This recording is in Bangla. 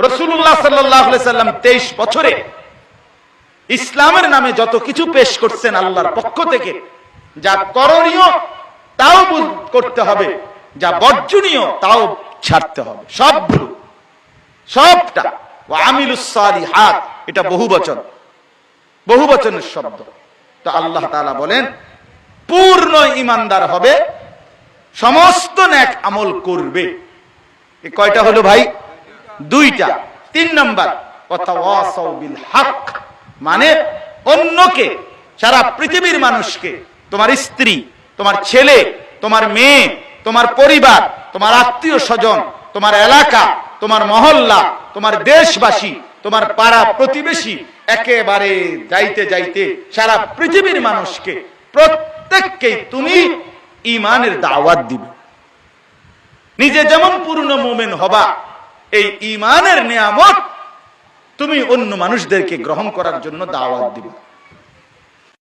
রাসূলুল্লাহ সাল্লাল্লাহু আলাইহি সাল্লাম 23 বছরে ইসলামের নামে যত কিছু পেশ করছেন আল্লাহর পক্ষ থেকে, যা করণীয় তাও করতে হবে, যা বর্জনীয় তাও ছাড়তে হবে, সবগুলো, সবটা। ওয়া আমিলুস সালিহাত, এটা বহুবচন, বহুবচনের শব্দ। তো আল্লাহ তাআলা বলেন পূর্ণ ঈমানদার হবে, সমস্ত নেক আমল করবে। এই কয়টা হলো ভাই? দুইটা। 3 নাম্বার ওয়াতাওয়াসাউ বিল হক, মানে অন্যকে, সারা পৃথিবীর মানুষকে, তোমার স্ত্রী, তোমার ছেলে, তোমার মেয়ে, তোমার পরিবার, তোমার আত্মীয় স্বজন, তোমার এলাকা, তোমার মহল্লা, তোমার দেশবাসী, তোমার পাড়া প্রতিবেশী, একেবারে যাইতে যাইতে সারা পৃথিবীর মানুষকে, প্রত্যেককে তুমি ঈমানের দাওয়াত দিবে। নিজে যেমন পূর্ণ মুমিন হবা, এই ঈমানের নিয়ামত তুমি অন্য মানুষদেরকে গ্রহণ করার জন্য দাওয়াত দিবে।